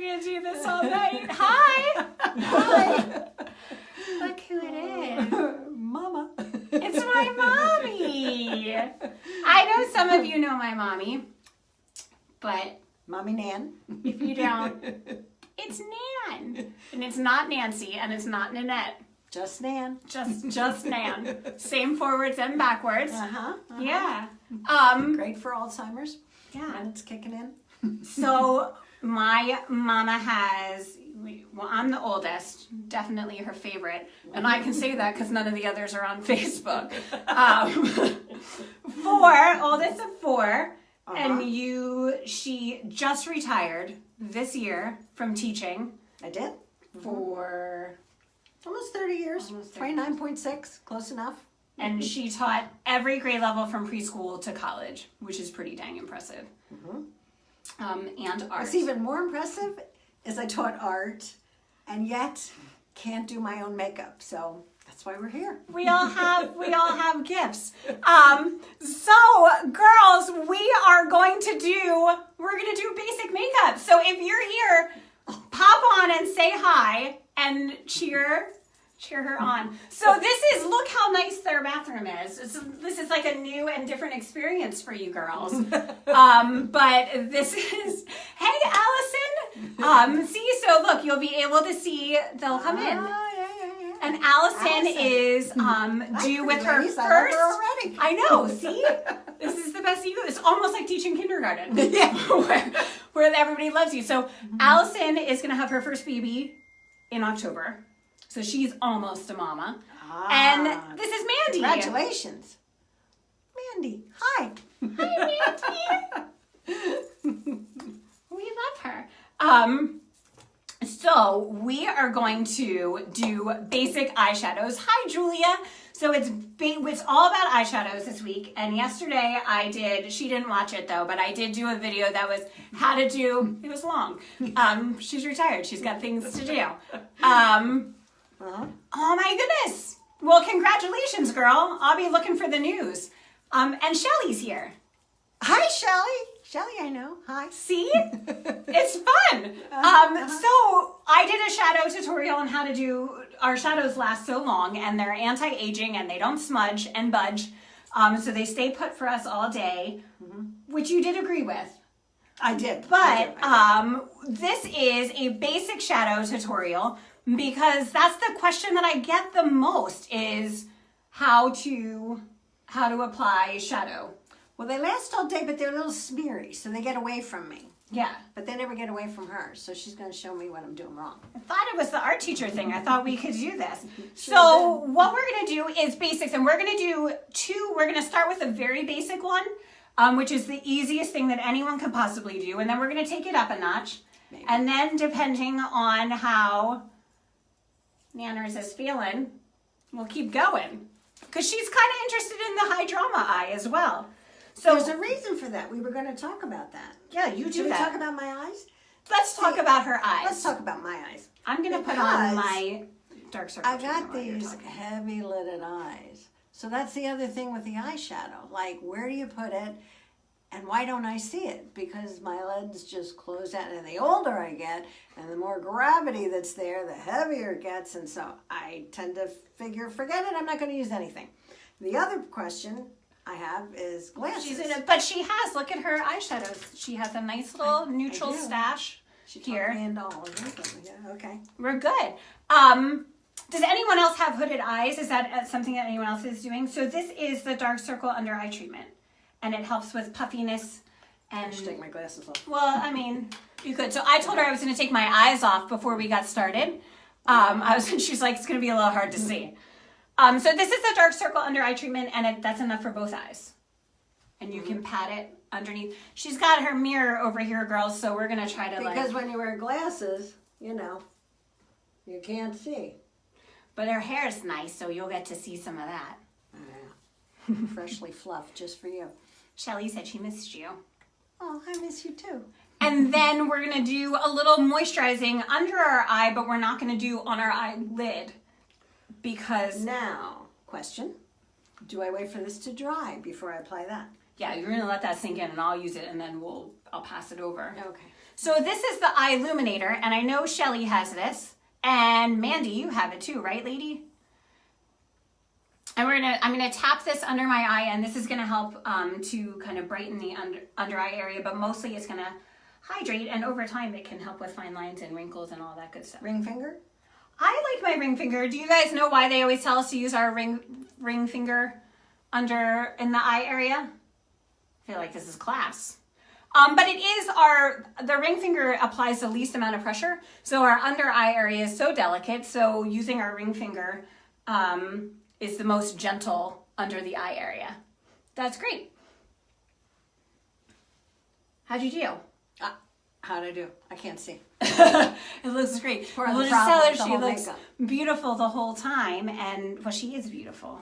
gonna do this all night. Hi. Hi. Look who it is. Mama. It's my mommy. I know some of you know my mommy, but Mommy Nan. if you don't, it's Nan. And it's not Nancy, and it's not Nanette. Just Nan. Just Nan. Same forwards and backwards. Yeah. Great for Alzheimer's. Yeah. When it's kicking in. So my mama has, well, I'm the oldest, definitely her favorite. And I can say that because none of the others are on Facebook. Oldest of four. And she just retired this year from teaching. I did. For almost 30 years. 29.6, close enough. And she taught every grade level from preschool to college, which is pretty dang impressive. And art. What's even more impressive is I taught art and yet can't do my own makeup. So that's why we're here. We all have gifts. So girls, we're going to do basic makeup. So if you're here, pop on and say hi and cheer her on. So look how nice their bathroom is. This is like a new and different experience for you girls. But this is, hey Allison. See, so look, you'll be able to see, they'll come in. Yeah. And Allison is due with her ladies, first. I know, see? This is the best you. It's almost like teaching kindergarten. Yeah. where everybody loves you. So Allison is going to have her first baby in October. So she's almost a mama. And this is Mandy. Congratulations. Mandy, hi. Hi, Mandy. We love her. So we are going to do basic eyeshadows. Hi, Julia. So it's all about eyeshadows this week. And yesterday she didn't watch it though, but I did do a video that was how to do, it was long. She's retired. She's got things to do. Oh my goodness. Well, congratulations, girl. I'll be looking for the news. And Shelly's here. Hi, Shelly. Shelly, I know. Hi. See? It's fun. So I did a shadow tutorial on how to do, our shadows last so long and they're anti-aging and they don't smudge and budge. So they stay put for us all day, which you did agree with. I did. But this is a basic shadow tutorial because that's the question that I get the most is how to apply shadow. Well, they last all day, but they're a little smeary, so they get away from me. Yeah. But they never get away from her, so she's going to show me what I'm doing wrong. I thought it was the art teacher thing. I thought we could do this. So what we're going to do is basics, and we're going to do we're going to start with a very basic one, which is the easiest thing that anyone could possibly do, and then we're going to take it up a notch. Maybe. And then depending on how Nanners is feeling, we'll keep going. Because she's kind of interested in the high drama eye as well. So there's a reason for that. We were going to talk about that. Yeah, you do Should that. we talk about my eyes? Let's talk about her eyes. Let's talk about my eyes. I'm going to put on my dark circle. I got these heavy lidded eyes. So that's the other thing with the eyeshadow. Like, where do you put it? And why don't I see it? Because my lids just close out. And the older I get, and the more gravity that's there, the heavier it gets. And so I tend to forget it. I'm not going to use anything. The other question I have is glasses. But she has, look at her eyeshadows. She has a nice little neutral stash here. And all of them. Yeah, okay. We're good. Does anyone else have hooded eyes? Is that something that anyone else is doing? So this is the dark circle under eye treatment. And it helps with puffiness. And I should take my glasses off. Well, I mean, you could. So I told her I was going to take my eyes off before we got started. She's like, it's going to be a little hard to see. So this is the dark circle under eye treatment, and that's enough for both eyes. And you can pat it underneath. She's got her mirror over here, girls, so we're going to try to Because when you wear glasses, you can't see. But her hair is nice, so you'll get to see some of that. Freshly fluffed, just for you. Shelly said she missed you. Oh, I miss you too. And then we're going to do a little moisturizing under our eye, but we're not going to do on our eyelid. Because now, question, do I wait for this to dry before I apply that? Yeah, you're gonna let that sink in, and I'll use it, and then I'll pass it over. Okay. So this is the eye illuminator, and I know Shelly has this, and Mandy, you have it too, right, lady? And I'm gonna tap this under my eye, and this is gonna help to kind of brighten the under eye area, but mostly it's gonna hydrate, and over time it can help with fine lines and wrinkles and all that good stuff. Ring finger? I like my ring finger. Do you guys know why they always tell us to use our ring finger in the eye area? I feel like this is class. But it is the ring finger applies the least amount of pressure. So our under eye area is so delicate. So using our ring finger is the most gentle under the eye area. That's great. How'd you do? How'd I do? I can't see. It looks great. Part of We'll the just tell her problem, she the whole looks makeup. beautiful the whole time, and well, she is beautiful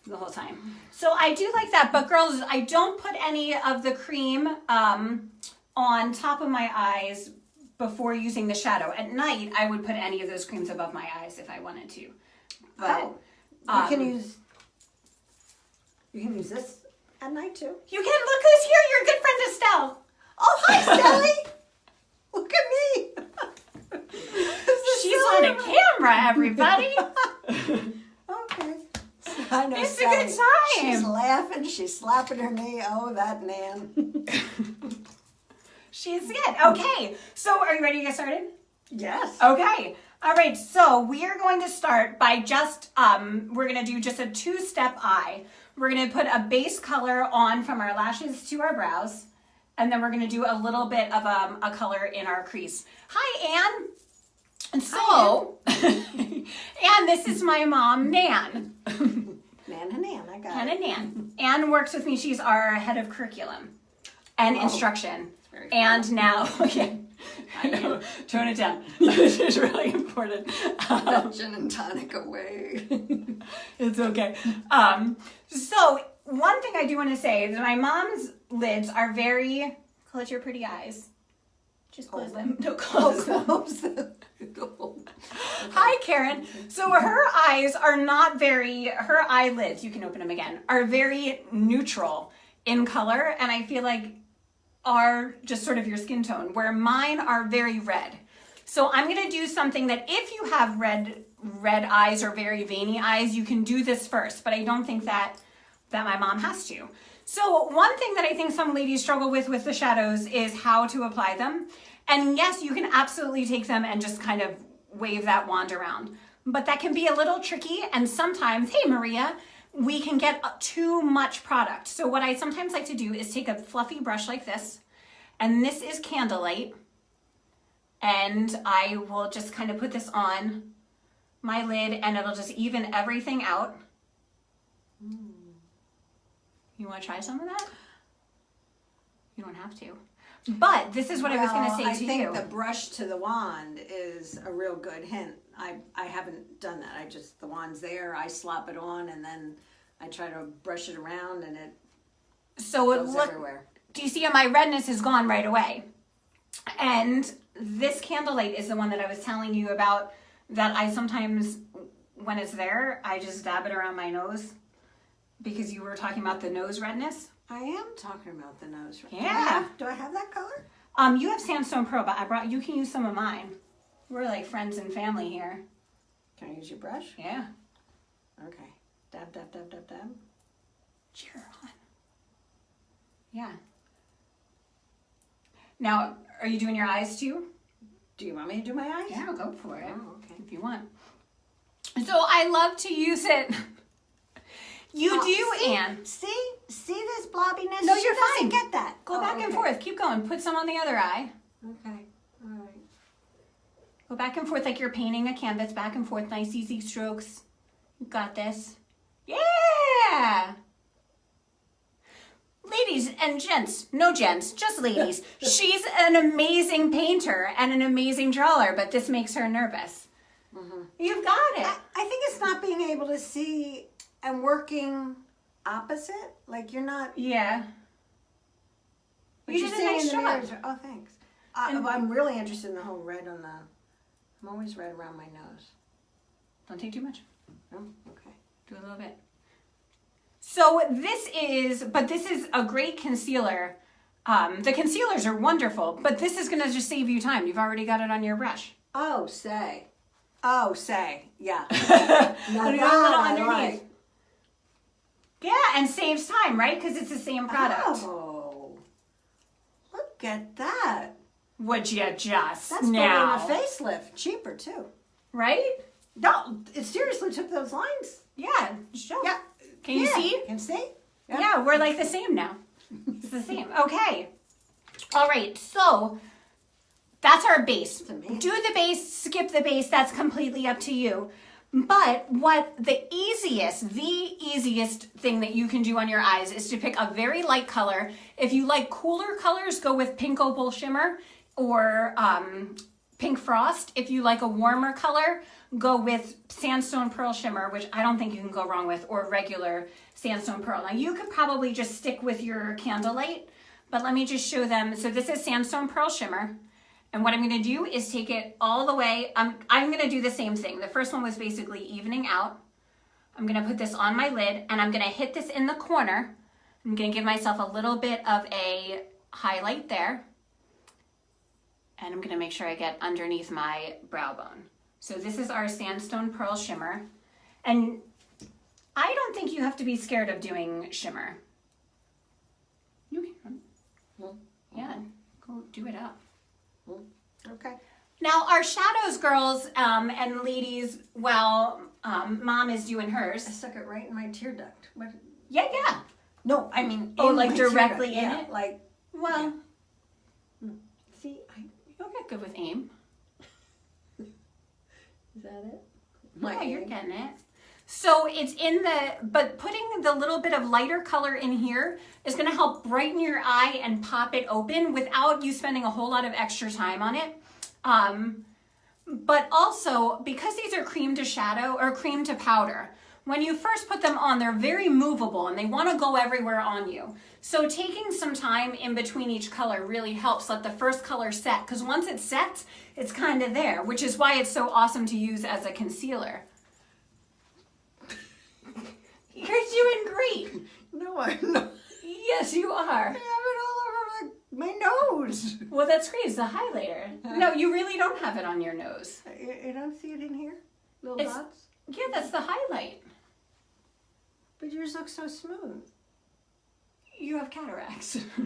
the whole time. So I do like that, but girls, I don't put any of the cream on top of my eyes before using the shadow. At night, I would put any of those creams above my eyes if I wanted to. But you can use this at night too. you can look who's here. Your good friend Estelle. Oh, hi, Sally. Look at me. She's on a camera, everybody. Okay. I know It's a Sally. good time. She's laughing. She's slapping her knee. Oh, that Nan. She's good. Okay, so are you ready to get started? Yes. Okay. All right, so we are going to start by just, we're going to do just a two-step eye. We're going to put a base color on from our lashes to our brows, and then we're going to do a little bit of a color in our crease. Hi, Anne. And so, Anne, this is my mom, Nan. Nan and Nan, I got Anne it. and Nan. Anne works with me. She's our head of curriculum and instruction. very And now, okay, I know, tone it down. It's really important. Gin and tonic away. It's okay. So one thing I do want to say is my mom's lids are very, close your pretty eyes. Just close them. No, close them. Close them. Hi, Karen. So her eyes are not her eyelids, you can open them again, are very neutral in color, and I feel like are just sort of your skin tone, where mine are very red. So I'm going to do something that if you have red eyes or very veiny eyes, you can do this first, but I don't think that my mom has to. So one thing that I think some ladies struggle with the shadows is how to apply them. And yes, you can absolutely take them and just kind of wave that wand around. But that can be a little tricky, and sometimes, hey Maria, we can get too much product. So what I sometimes like to do is take a fluffy brush like this, and this is Candlelight, and I will just kind of put this on my lid, and it'll just even everything out. You want to try some of that? You don't have to. But this is what I was going to say to you. I think the brush to the wand is a real good hint. I haven't done that. The wand's there, I slap it on, and then I try to brush it around, and it goes everywhere. Do you see how my redness is gone right away? And this Candlelight is the one that I was telling you about, that I sometimes, when it's there, I just dab it around my nose, because you were talking about the nose redness. I am talking about the nose. Yeah. Do I have that color? You have Sandstone Pro, but you can use some of mine. We're like friends and family here. Can I use your brush? Yeah. Okay. Dab, dab, dab, dab, dab. Cheer on. Yeah. Now, are you doing your eyes too? Do you want me to do my eyes? Yeah, go for it. Oh, okay. If you want. So I love to use it. You do, Anne. See this blobbiness? No, She you're doesn't fine. get that. Go back and forth. Keep going. Put some on the other eye. Okay. All right. Go back and forth like you're painting a canvas. Back and forth. Nice, easy strokes. You got this. Yeah! Ladies and gents. No gents. Just ladies. She's an amazing painter and an amazing drawer, but this makes her nervous. Mm-hmm. You've got it. I think it's not being able to see and working opposite. Like you're not. Yeah. But You you're did a seeing nice in the job. mirror. Oh, thanks. I'm really interested in the whole red on the. I'm always red around my nose. Don't take too much. Oh, okay. Do a little bit. So this is a great concealer. The concealers are wonderful, but this is gonna just save you time. You've already got it on your brush. Oh, say. Yeah. Now Put it a that little I underneath. like. Yeah, and saves time, right? Because it's the same product. Oh, look at that. Would you just That's now? putting a facelift. Cheaper, too. Right? No, it seriously took those lines. Yeah. Show. Yeah. Can you see? Can you see? Yeah, we're like the same now. It's the same. Okay. All right. So that's our base. Do amazing. the base, skip the base. That's completely up to you. But the easiest thing that you can do on your eyes is to pick a very light color. If you like cooler colors, go with Pink Opal Shimmer or Pink Frost. If you like a warmer color, go with Sandstone Pearl Shimmer, which I don't think you can go wrong with, or regular Sandstone Pearl. Now you could probably just stick with your Candlelight, but let me just show them. So this is Sandstone Pearl Shimmer. And what I'm gonna do is take it all the way. I'm gonna do the same thing. The first one was basically evening out. I'm gonna put this on my lid and I'm gonna hit this in the corner. I'm gonna give myself a little bit of a highlight there. And I'm gonna make sure I get underneath my brow bone. So this is our Sandstone Pearl Shimmer. And I don't think you have to be scared of doing shimmer. You can. Yeah, go do it up. Okay. Now our shadows, girls and ladies, while Mom is doing I hers. stuck it right in my tear duct. What? Yeah. No, I mean, Oh, in like my tear directly duct, in yeah, it. Like, Well, see, you'll get good with aim. is that it? Yeah, you're getting it. So it's but putting the little bit of lighter color in here is gonna help brighten your eye and pop it open without you spending a whole lot of extra time on it. But also, because these are cream to shadow or cream to powder, when you first put them on, they're very movable and they wanna go everywhere on you. So taking some time in between each color really helps let the first color set, because once it sets, it's kind of there, which is why it's so awesome to use as a concealer. You're doing great. No, I'm not. Yes, you are. I have it all over my nose. Well, that's great. It's a highlighter. No, you really don't have it on your nose. You don't see it in here? Little It's- dots? Yeah, that's the highlight. But yours looks so smooth. You have cataracts. I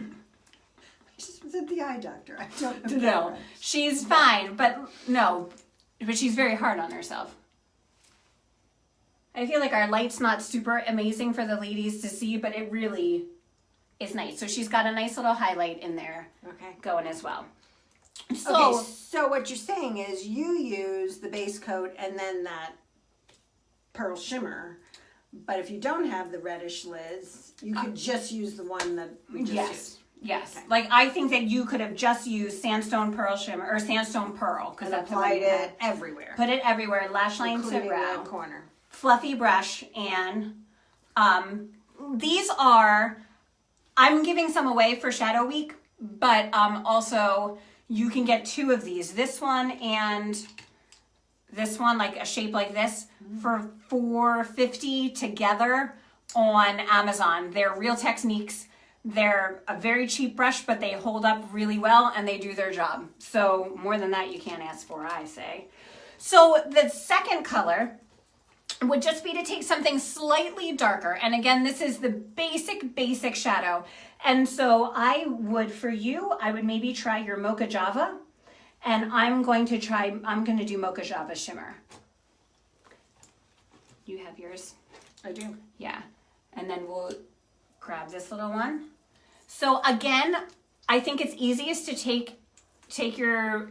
just was at the eye doctor. I don't have No, cataracts. she's fine, but she's very hard on herself. I feel like our light's not super amazing for the ladies to see, but it really is nice. So she's got a nice little highlight in there Okay. going as well. So, Okay, so what you're saying is you use the base coat and then that pearl shimmer, but if you don't have the reddish lids, you could just use the one that we just used. Yes. Okay. Like I think that you could have just used Sandstone Pearl Shimmer or Sandstone Pearl because And that's the one applied you had. it everywhere. Put it everywhere, lash line to Including brow. the corner. Fluffy brush, and these are, I'm giving some away for Shadow Week, but also you can get two of these, this one and this one, like a shape like this, for $4.50 together on Amazon. They're Real Techniques. They're a very cheap brush, but they hold up really well and they do their job. So more than that you can't ask for, I say. So the second color would just be to take something slightly darker. And again, this is the basic shadow. And so I would maybe try your Mocha Java. And I'm going to do Mocha Java Shimmer. You have yours? I do. Yeah. And then we'll grab this little one. So again, I think it's easiest to take your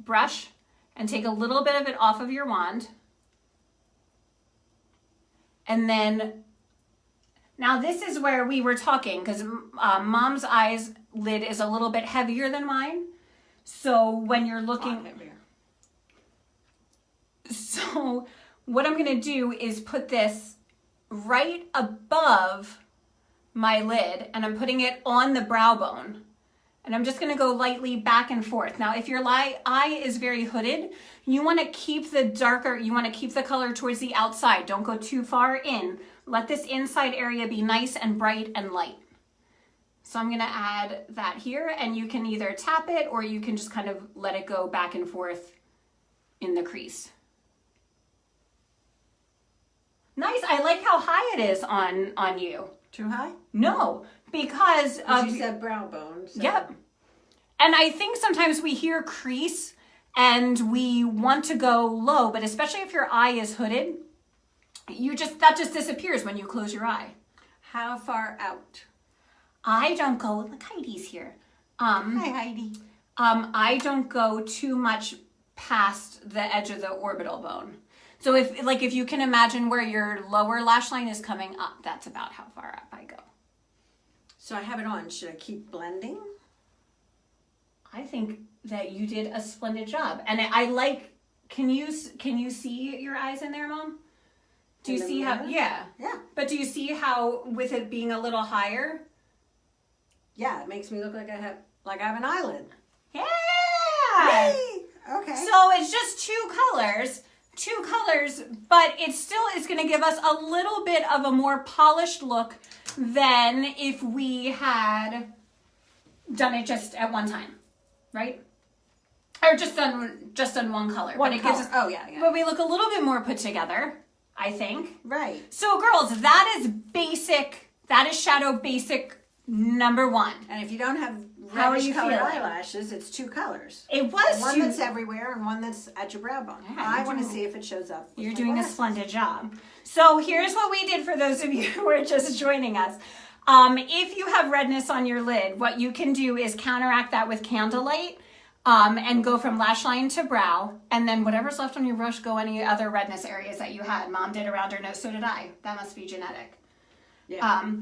brush and take a little bit of it off of your wand. And then, now this is where we were talking, because Mom's eyes lid is a little bit heavier than mine. So when you're looking, so what I'm gonna do is put this right above my lid, and I'm putting it on the brow bone. And I'm just gonna go lightly back and forth. Now, if your eye is very hooded, you wanna keep the color towards the outside. Don't go too far in, Let this inside area be nice and bright and light. So I'm gonna add that here, and you can either tap it or you can just kind of let it go back and forth in the crease. Nice, I like how high it is on you. Too high? No, because of... You said brow bone. So. Yep. And I think sometimes we hear crease and we want to go low, but especially if your eye is hooded, that just disappears when you close your eye. How far out? I don't go, look, Heidi's here. Hi, Heidi. I don't go too much past the edge of the orbital bone. So if you can imagine where your lower lash line is coming up, that's about how far up I go. So I have it on. Should I keep blending? I think that you did a splendid job. And I like, can you see your eyes in there, Mom? Do you see how, yeah. Yeah. But do you see how, with it being a little higher? Yeah, it makes me look like I have an eyelid. Yeah! Yay! Okay. So it's just two colors, but it still is going to give us a little bit of a more polished look than if we had done it just at one time, right? Or just done one color. One but it color. gives us, Oh, yeah. but we look a little bit more put together, I think. Right. So girls, that is basic. That is Shadow Basic number 1. And if you don't have How are reddish you colored feeling? eyelashes, it's 2 colors. It was One two- that's everywhere and one that's at your brow bone. Yeah, I want to see if it shows up. with You're my doing a glasses. splendid job. So here's what we did for those of you who are just joining us. If you have redness on your lid, what you can do is counteract that with candlelight and go from lash line to brow. And then whatever's left on your brush, go any other redness areas that you had. Mom did around her nose, so did I. That must be genetic. Yeah.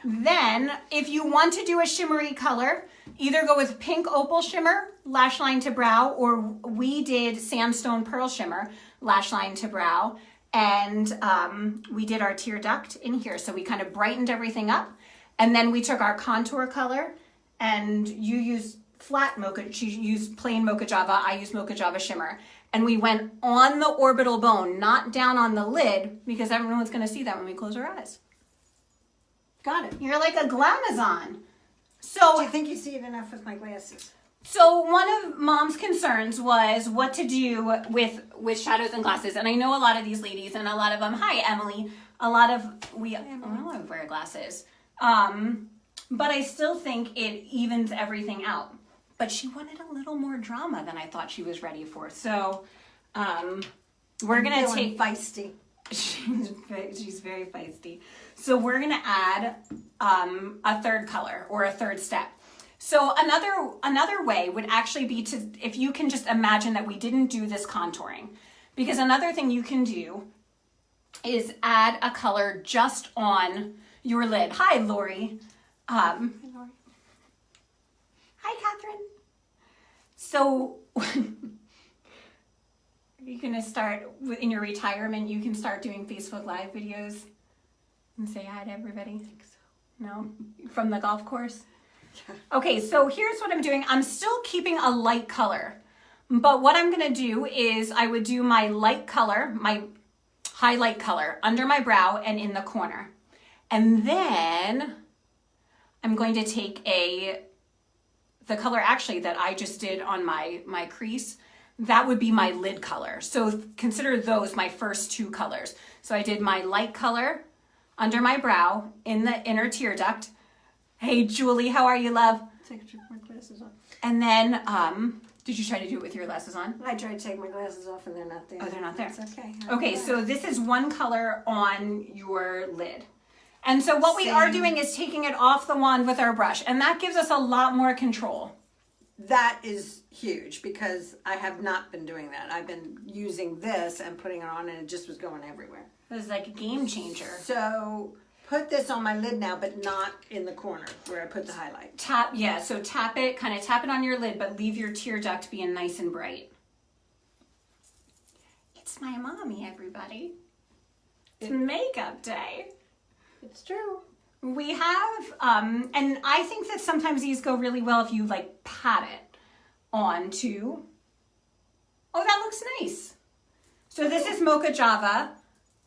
Then, if you want to do a shimmery color, either go with pink opal shimmer, lash line to brow, or we did sandstone pearl shimmer, lash line to brow, and we did our tear duct in here. So we kind of brightened everything up, and then we took our contour color, and you used flat mocha, she used plain mocha java, I used mocha java shimmer, and we went on the orbital bone, not down on the lid, because everyone's going to see that when we close our eyes. Got it. You're like a glamazon. So, Do you think you see it enough with my glasses? so one of Mom's concerns was what to do with shadows and glasses. And I know a lot of these ladies and a lot of them, hi Emily, I don't wear glasses. But I still think it evens everything out. But she wanted a little more drama than I thought she was ready for. So, we're going to take... feisty. She's very feisty. So we're gonna add a third color or a third step. So another way would actually be to, if you can just imagine that we didn't do this contouring, because another thing you can do is add a color just on your lid. Hi, Lori. Hi, Catherine. So you're gonna start in your retirement. You can start doing Facebook Live videos and say hi to everybody. I think so. No, from the golf course. Okay, so here's what I'm doing. I'm still keeping a light color, but what I'm gonna do is I would do my light color, my highlight color under my brow and in the corner, and then I'm going to take the color actually that I just did on my crease. That would be my lid color. So consider those my first 2 colors. So I did my light color under my brow in the inner tear duct. Hey, Julie, how are you, love? Take my glasses off. And then, did you try to do it with your glasses on? I tried to take my glasses off and they're not there. Oh, they're not there. It's okay. Okay, so this is one color on your lid. And so what we are doing is taking it off the wand with our brush, and that gives us a lot more control. That is huge because I have not been doing that. I've been using this and putting it on and it just was going everywhere. It was like a game changer. So put this on my lid now, but not in the corner where I put the highlight. So tap it, kind of tap it on your lid, but leave your tear duct being nice and bright. It's my mommy, everybody. It's makeup day. It's true. We have, and I think that sometimes these go really well if you like pat it onto, oh, that looks nice. So this is Mocha Java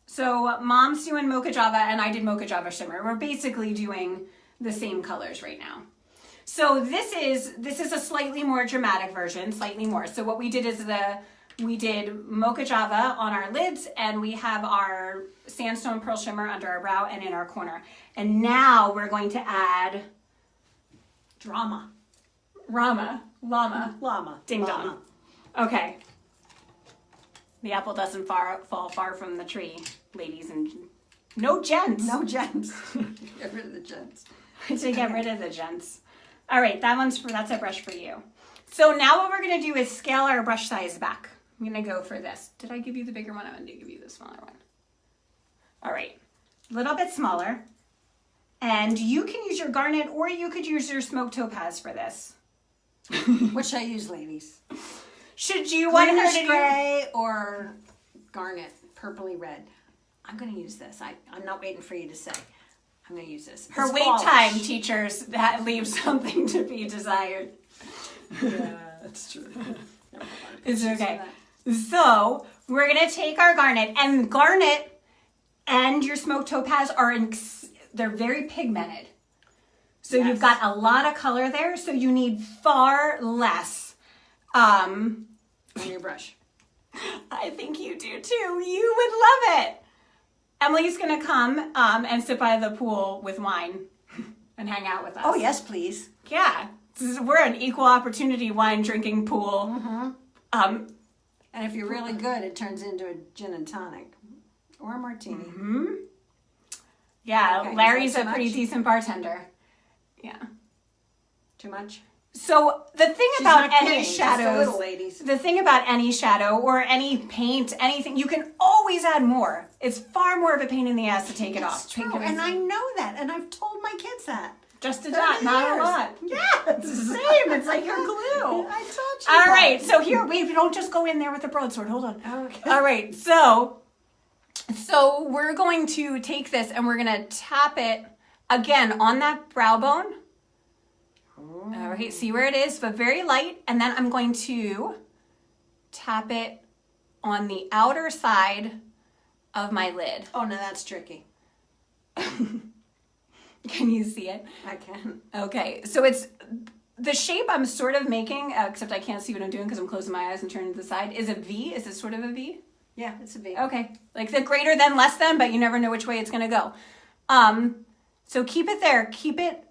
So Mom's doing Mocha Java and I did Mocha Java Shimmer. We're basically doing the same colors right now. So this is a slightly more dramatic version, slightly more. So what we did is we did Mocha Java on our lids, and we have our Sandstone Pearl Shimmer under our brow and in our corner. And now we're going to add Llama. Ding dong. Okay. The apple doesn't fall far from the tree, ladies and no gents. No gents. Get rid of the gents. To get rid of the gents. All right, that's a brush for you. So now what we're gonna do is scale our brush size back. I'm gonna go for this. Did I give you the bigger one? I'm gonna give you the smaller one. All right, a little bit smaller. And you can use your garnet or you could use your smoked topaz for this. What should I use, ladies? Should you want her to gray or garnet, purpley red? I'm gonna use this. I'm not waiting for you to say. I'm gonna use this. Her wait time, teachers, that leaves something to be desired. Yeah, that's true. It's okay. So we're gonna take our garnet and your smoked topaz they're very pigmented. So You've got a lot of color there. So you need far less. On your brush. I think you do too. You would love it. Emily's gonna come and sit by the pool with wine and hang out with us. Oh yes, please. Yeah, we're an equal opportunity wine drinking pool. Mm-hmm. And if you're really good, it turns into a gin and tonic or a martini. Mm-hmm. Yeah, Okay, Larry's a much? pretty decent bartender. Yeah. Too much? So the thing She's about not any kidding, just a shadows, little, ladies. the thing about any shadow or any paint, anything, you can always add more. It's far more of a pain in the ass to take it off. It's true, and I know that, and I've told my kids that. Just a dot, not a lot. Yeah, It's the same. It's like your glue. I told you. All right, so here, wait, don't just go in there with the broadsword. Hold on. Okay. All right, so we're going to take this and we're going to tap it again on that brow bone. All right, see where it is, but very light. And then I'm going to tap it on the outer side of my lid. Oh, no, that's tricky. Can you see it? I can. Okay, so it's the shape I'm sort of making, except I can't see what I'm doing because I'm closing my eyes and turning to the side, is a V. Is it sort of a V? Yeah, it's a V. Okay, like the greater than, less than, but you never know which way it's going to go. So keep it there, keep it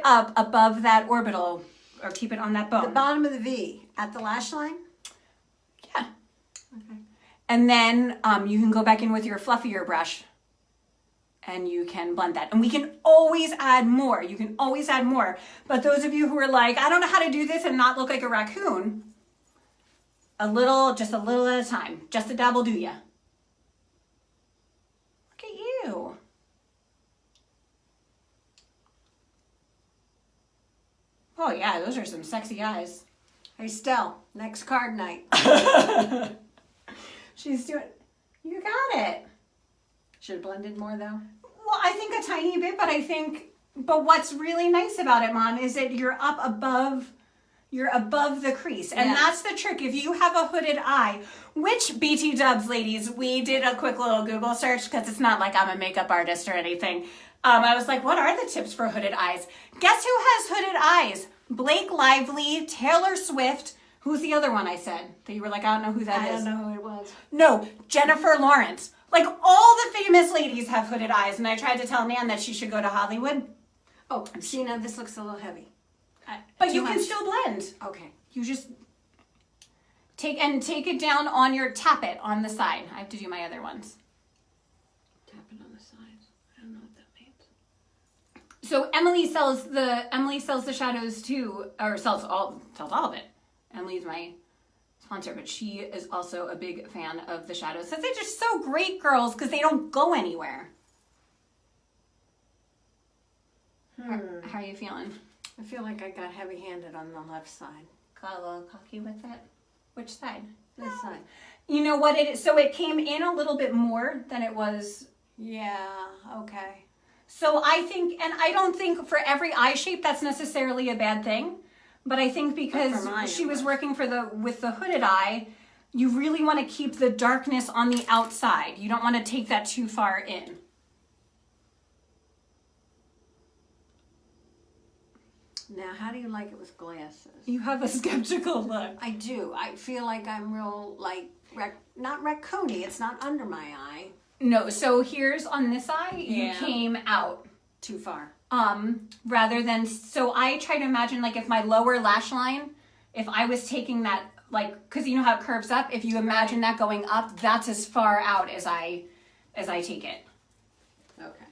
up above that orbital, or keep it on that bone. The bottom of the V at the lash line? Yeah. Okay. And then you can go back in with your fluffier brush and you can blend that. And we can always add more. You can always add more. But those of you who are like, I don't know how to do this and not look like a raccoon, just a little at a time. Just a dabble do ya. Look at you. Oh yeah, those are some sexy eyes. Hey, Stell, next card night. She's doing, you got it. Should have blended more, though? Well, I think a tiny bit, but what's really nice about it, Mom, is that you're above the crease. And that's the trick. If you have a hooded eye, which BT dubs, ladies, we did a quick little Google search because it's not like I'm a makeup artist or anything. I was like, what are the tips for hooded eyes? Guess who has hooded eyes? Blake Lively, Taylor Swift. Who's the other one I said? That you were like, I don't know who that is. I don't know who it was. No, Jennifer Lawrence. Like, all the famous ladies have hooded eyes, and I tried to tell Nan that she should go to Hollywood. Oh, see, now this looks a little heavy. But you can still blend. Okay. You just take it down on tap it on the side. I have to do my other ones. Tap it on the sides. I don't know what that means. So Emily sells the shadows too, or sells all of it. Emily's my sponsor, but she is also a big fan of the shadows. So they're just so great, girls, because they don't go anywhere. How are you feeling? I feel like I got heavy-handed on the left side. Got a little cocky with it. Which side? This side. You know what it is? So it came in a little bit more than it was. Yeah, okay. So I think, and I don't think for every eye shape that's necessarily a bad thing, but I think because For mine, she it was was. working with the hooded eye, you really want to keep the darkness on the outside. You don't want to take that too far in. Now, how do you like it with glasses? You have a skeptical look. I do. I feel like I'm real, like, not raccoony. It's not under my eye. No, so here's on this eye, you came out. Too far. Rather than, so I try to imagine, like, if my lower lash line, if I was taking that, like, because you know how it curves up, if you imagine that going up, that's as far out as I take it. Okay.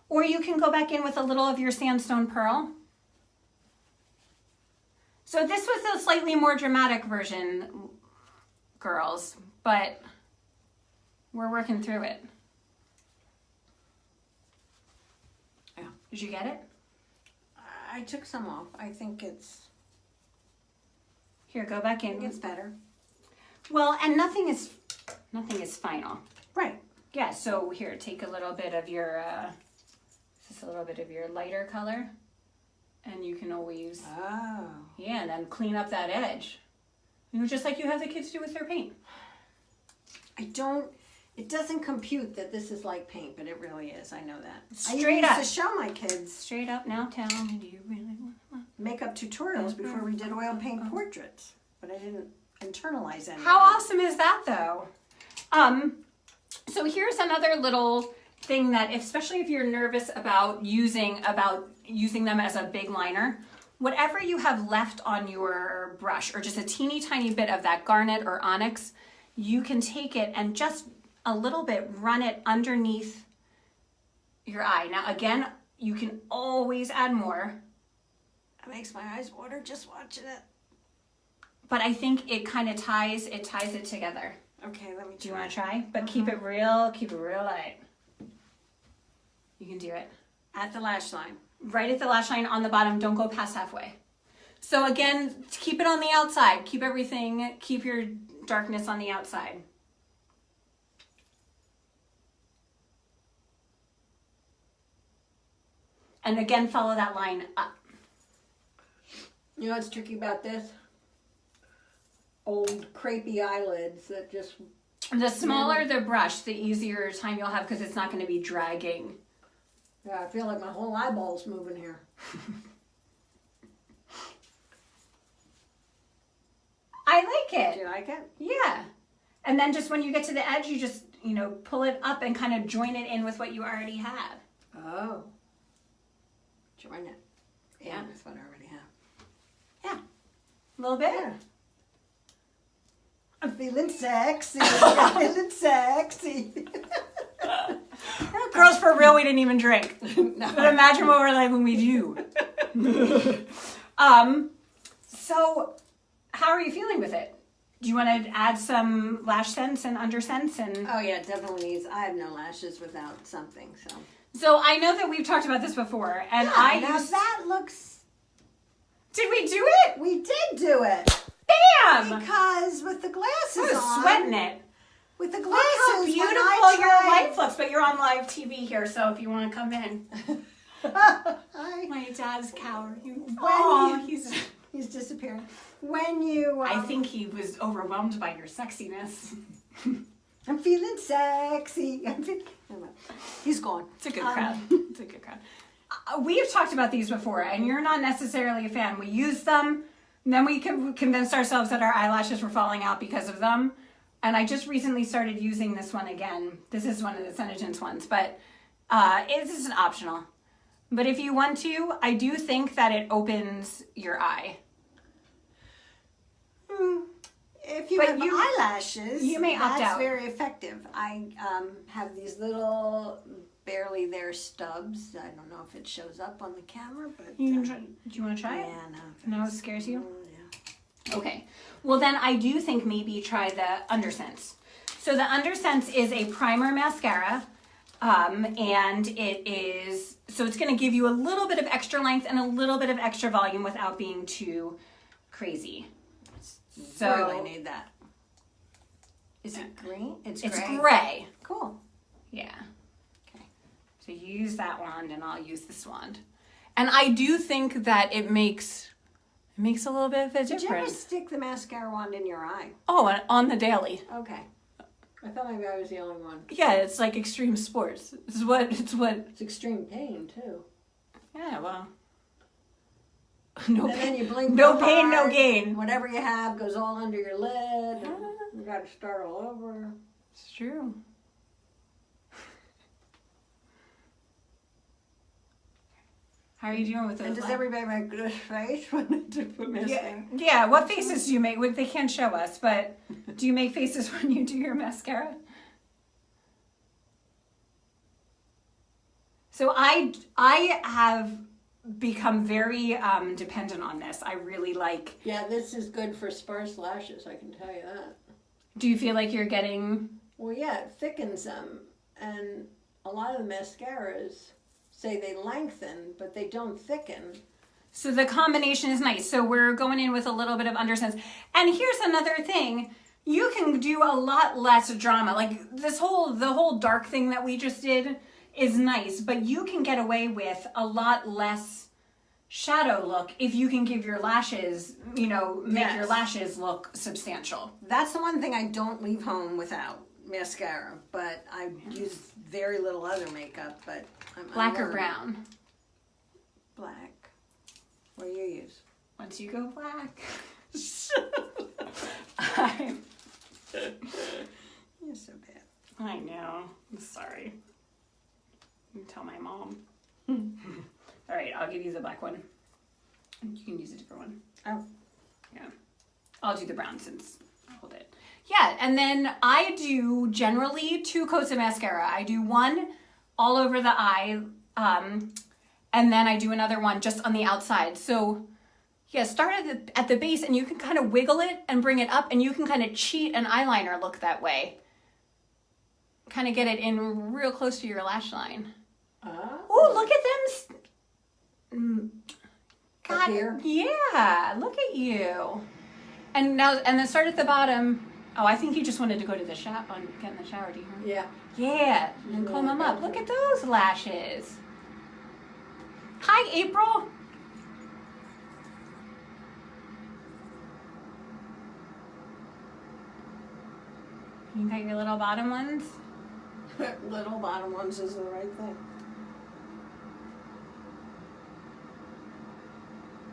Or you can go back in with a little of your sandstone pearl. So this was a slightly more dramatic version, girls, but we're working through it. Yeah. Did you get it? I took some off. I think it's... Here, go back in. It's better. Well, and nothing is final. Right. Yeah, so here, take a little bit of your, just a little bit of your lighter color. And you can always, Oh. yeah, and then clean up that edge. You know, just like you have the kids do with their paint. It doesn't compute that this is like paint, but it really is. I know that. Straight I up. used to show my kids Straight up now, tell me, do you really want makeup tutorials before we did oil paint portraits, but I didn't internalize any. How awesome is that, though? So here's another little thing that, especially if you're nervous about using them as a big liner, whatever you have left on your brush, or just a teeny tiny bit of that garnet or onyx, you can take it and just a little bit run it underneath your eye. Now, again, you can always add more. It makes my eyes water just watching it. But I think it kind of ties it together. Okay, let me try. Do you want to try? But keep it real light. You can do it. At the lash line. Right at the lash line on the bottom, don't go past halfway. So again, keep it on the outside. Keep your darkness on the outside. And again, follow that line up. You know what's tricky about this? Old crepey eyelids that just... The smaller the brush, the easier time you'll have because it's not going to be dragging. Yeah, I feel like my whole eyeball's moving here. I like it. Do you like it? Yeah. And then just when you get to the edge, you just, pull it up and kind of join it in with what you already have. Oh. Join it. Yeah. That's what I already have. Yeah. A little bit. Yeah. I'm feeling sexy. I'm feeling sexy. Girls, for real, we didn't even drink. No. But imagine what we're like when we do. So, how are you feeling with it? Do you want to add some lash sense and under sense? Oh yeah, it definitely needs. I have no lashes without something, so. So I know that we've talked about this before, and that looks. Did we do it? We did do it. Bam! Because with the glasses I was on. Sweating it. With the glasses, Look how when beautiful I your tried- life looks, but you're on live TV here, so if you want to come in. Hi. My dad's cowering. Oh, he's disappearing. When you, I think he was overwhelmed by your sexiness. I'm feeling sexy. He's gone. It's a good crowd. It's a good crowd. We've talked about these before, and you're not necessarily a fan. We used them, and then we convinced ourselves that our eyelashes were falling out because of them. And I just recently started using this one again. This is one of the Senegence ones, but this is an optional. But if you want to, I do think that it opens your eye. If you But have eyelashes, you may opt that's out. very effective. I have these little, barely there stubs. I don't know if it shows up on the camera, but... Do you want to try it? Yeah, No, it scares you? Yeah. Okay. Well, then I do think maybe try the Undersense. So the Undersense is a primer mascara, and so it's going to give you a little bit of extra length and a little bit of extra volume without being too crazy. So Really need that. Is it green? It's gray. gray. Cool. Yeah. Okay. So you use that wand and I'll use this wand. And I do think that it makes It makes a little bit of a Did you ever difference. stick the mascara wand in your eye? Oh, on the daily. Okay. I thought maybe I was the only one. Yeah, it's like extreme sports. It's what. It's extreme pain too. Yeah, well. No And then pain. you blink. No real pain, no hard, gain. Whatever you have goes all under your lid. And you got to start all over. It's true. How are you doing with those? And does everybody make good face when they do put mascara? Yeah, what faces do you make? Well, they can't show us, but do you make faces when you do your mascara? So I have become very dependent on this. I really like. Yeah, this is good for sparse lashes, I can tell you that. Do you feel like you're getting? Well, yeah, it thickens them. And a lot of the mascaras say they lengthen, but they don't thicken. So the combination is nice. So we're going in with a little bit of Undersense. And here's another thing. You can do a lot less drama. Like the whole dark thing that we just did is nice, but you can get away with a lot less shadow look if you can give your lashes, make your lashes look substantial. That's the one thing I don't leave home without, mascara. But I use very little other makeup, but Black or brown? Black. What do you use? Once you go black. You're so bad. I know. I'm sorry. You tell my mom. All right, I'll give you the black one. You can use a different one. Oh. Yeah. I'll do the brown since I hold it. Yeah, and then I do generally 2 coats of mascara. I do one all over the eye, and then I do another one just on the outside. So yeah, start at the base, and you can kind of wiggle it and bring it up, and you can kind of cheat an eyeliner look that way. Kind of get it in real close to your lash line. Oh, look at them. Up here? Yeah, look at you. And then start at the bottom. Oh, I think you just wanted to go to the shower, get in the shower, do you? Yeah. Yeah, and comb them up. Look at those lashes. Hi, April. You got your little bottom ones? Little bottom ones is the right thing.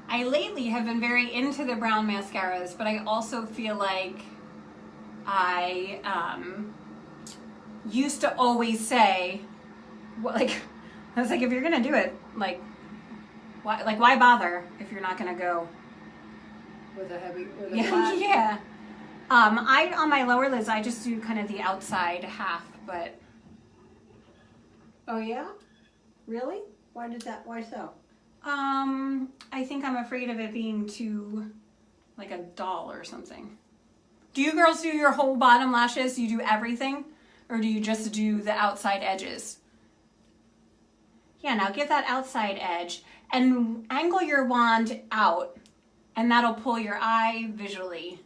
I lately have been very into the brown mascaras, but I also feel like I used to always say, I was like, if you're gonna do it, why bother if you're not gonna go With a yeah, flat. yeah. I on my lower lids, I just do kind of the outside half, but Oh yeah? Really? Why so? I think I'm afraid of it being too like a doll or something. Do you girls do your whole bottom lashes? Do you do everything? Or do you just do the outside edges? Yeah, now get that outside edge and angle your wand out, and that'll pull your eye visually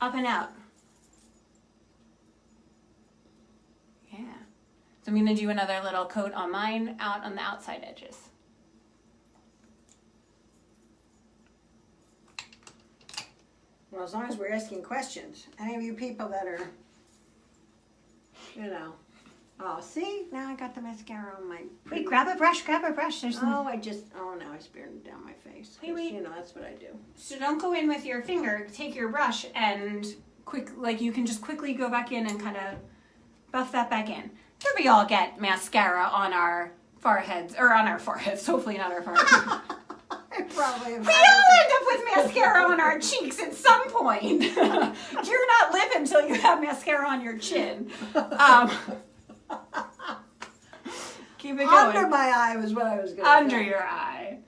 up and out. Yeah. So I'm going to do another little coat on mine out on the outside edges. Well, as long as we're asking questions. Any of you people that are, oh, see? Now I got the mascara on my... Wait, grab a brush, There's now I smeared it down my face. Wait. That's what I do. So don't go in with your finger. Take your brush and you can just quickly go back in and kind of buff that back in. Here we all get mascara on our foreheads, or on our foreheads, hopefully not our foreheads. Probably. We all end up with mascara on our cheeks at some point. You're not living until you have mascara on your chin. Keep it going. Under my eye was what I was going to say. Under your eye.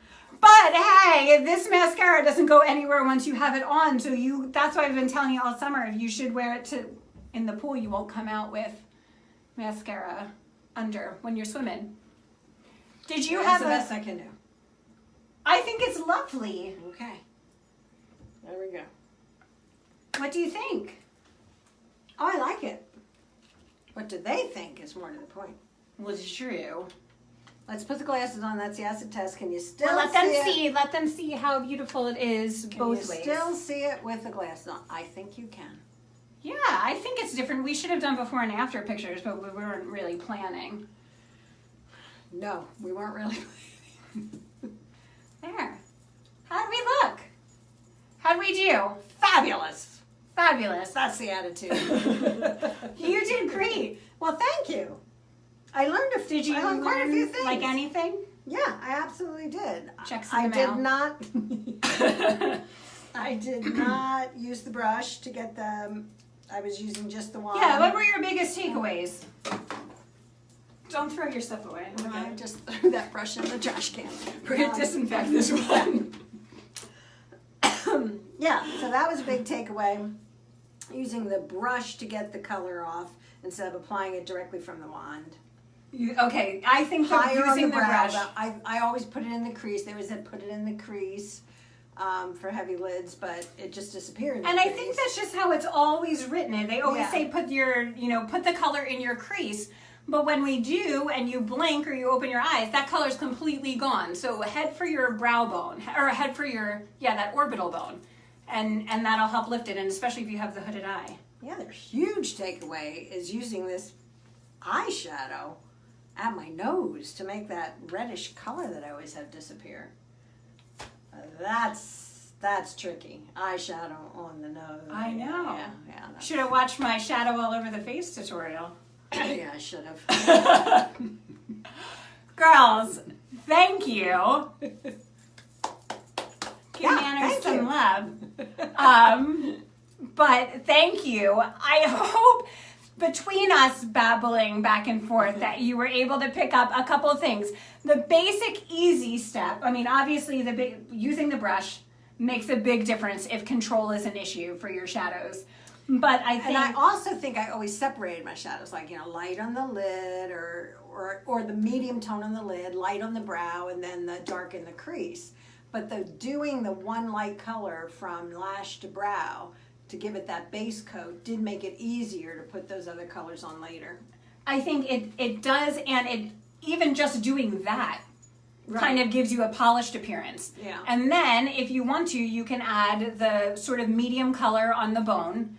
But hey, this mascara doesn't go anywhere once you have it on. So that's why I've been telling you all summer, if you should wear it in the pool, you won't come out with mascara under when you're swimming. Did you That's have the best I can do. I think it's lovely. Okay. There we go. What do you think? Oh, I like it. What do they think is more to the point. Well, it's true. Let's put the glasses on. That's the acid test. Can you still Well, see it? Let them see how beautiful it is both Can ways. you still see it with the glasses on? I think you can. Yeah, I think it's different. We should have done before and after pictures, but we weren't really planning. No, we weren't really. There. How'd we look? How'd we do? Fabulous. Fabulous. That's the attitude. You did great. Well, thank you. I learned Did you I learned quite a learn, few things. like anything? Yeah, I absolutely did. Checks in I the did mail. not. I did not use the brush to get the. I was using just the wand. Yeah, what were your biggest takeaways? Don't throw your stuff away. I just threw that brush in the trash can. We're going to disinfect this one. Yeah, so that was a big takeaway. Using the brush to get the color off instead of applying it directly from the wand. Okay, I think that Higher on using the the brow. brush. I always put it in the crease. They always said put it in the crease for heavy lids, but it just disappeared in the And I crease. think that's just how it's always written. They always Yeah. say put the color in your crease. But when we do, and you blink or you open your eyes, that color's completely gone. So head for your brow bone, or head for your, that orbital bone. And that'll help lift it, and especially if you have the hooded eye. Yeah, their huge takeaway is using this eyeshadow at my nose to make that reddish color that I always have disappear. That's tricky. Eyeshadow on the nose. I know. Yeah. Should have watched my shadow all over the face tutorial. Yeah, I should have. Girls, thank you. Give Nana thank some you. love. But thank you. I hope between us babbling back and forth that you were able to pick up a couple of things. The basic easy step, I mean, obviously using the brush makes a big difference if control is an issue for your shadows. But I think, And I also think I always separated my shadows, like, light on the lid or the medium tone on the lid, light on the brow, and then the dark in the crease. But doing the one light color from lash to brow to give it that base coat did make it easier to put those other colors on later. I think it does, and it even just doing that kind of gives you a polished appearance. Yeah. And then if you want to, you can add the sort of medium color on the bone,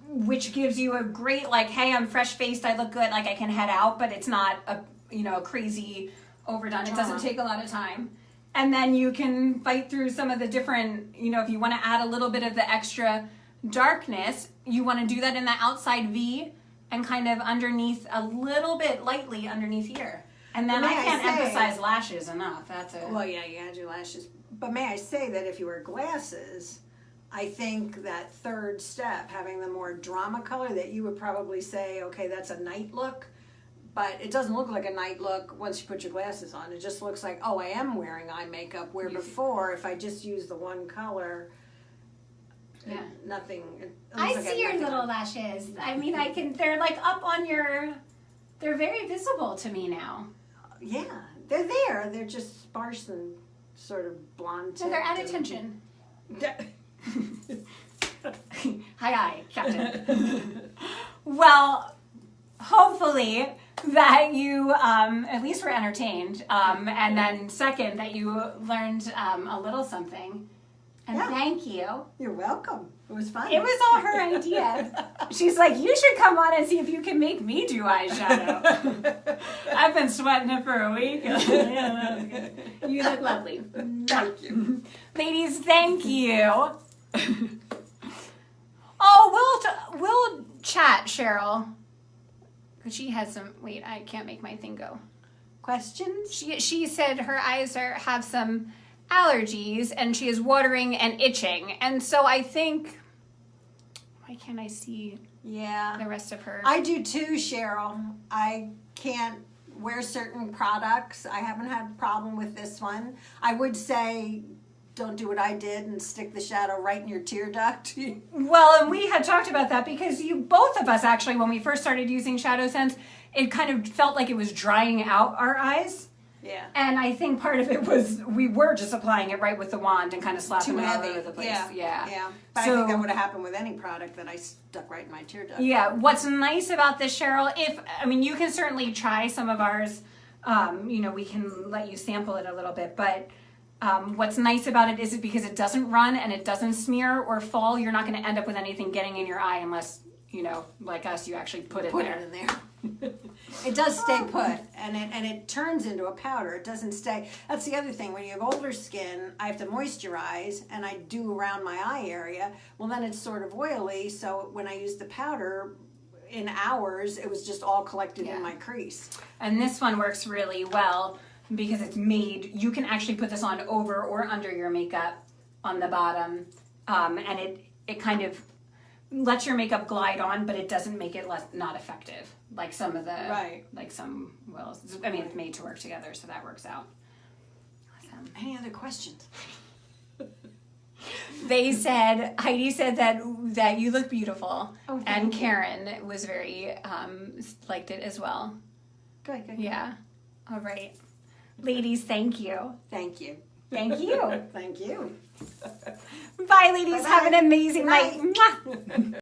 which gives you a great, like, hey, I'm fresh faced, I look good, like I can head out, but it's not a crazy overdone. It doesn't take a lot of time. And then you can fight through some of the different, if you want to add a little bit of the extra darkness, you want to do that in the outside V and kind of underneath, a little bit lightly underneath here. And then May I can't I say- emphasize lashes enough. That's it. Well, yeah, you add your lashes. But may I say that if you wear glasses, I think that third step, having the more drama color, that you would probably say, okay, that's a night look. But it doesn't look like a night look once you put your glasses on. It just looks like, oh, I am wearing eye makeup. Where before, if I just use the one color, Yeah. nothing. It I looks like see your nothing little on. lashes. I mean, they're like up on they're very visible to me now. Yeah, they're there. They're just sparse and sort of blonde. So they're at tipped attention. and- Hi, Captain. Well, hopefully that you at least were entertained, and then second, that you learned a little something. And Yeah. thank you. You're welcome. It was fun. It was all her idea. She's like, you should come on and see if you can make me do eyeshadow. I've been sweating it for a week. You look lovely. Thank you. Ladies, thank you. Oh, we'll chat, Cheryl. Because she has some, wait, I can't make my thing go. Questions? She said her eyes have some allergies and she is watering and itching. And so I think, why can't I see Yeah. the rest of her? I do too, Cheryl. I can't wear certain products. I haven't had a problem with this one. I would say don't do what I did and stick the shadow right in your tear duct. Well, and we had talked about that because both of us actually, when we first started using ShadowSense, it kind of felt like it was drying out our eyes. Yeah. And I think part of it was we were just applying it right with the wand and kind of slapping Too it all heavy. over the place. Yeah. But I So- think that would have happened with any product that I stuck right in my tear duct. Yeah, what's nice about this, Cheryl, you can certainly try some of ours you know, we can let you sample it a little bit, but what's nice about it is because it doesn't run and it doesn't smear or fall, you're not going to end up with anything getting in your eye unless, you know, like us, you actually put it there. It in there. It does stay put, and it turns into a powder. It doesn't stay. That's the other thing. When you have older skin, I have to moisturize, and I do around my eye area. Well, then it's sort of oily, so when I use the powder, in hours, it was just all collected in my crease. And this one works really well because it's made, you can actually put this on over or under your makeup on the bottom, and it kind of lets your makeup glide on, but it doesn't make it not effective like some of the like some I mean, it's made to work together, so that works out. Awesome. Any other questions? They said, Heidi said that you look beautiful, and Karen was very liked it as well. Good. Yeah. All right, ladies, thank you. Thank you. Thank you. Thank you. Bye, ladies. Bye-bye. Have an amazing Good night. night. Mwah.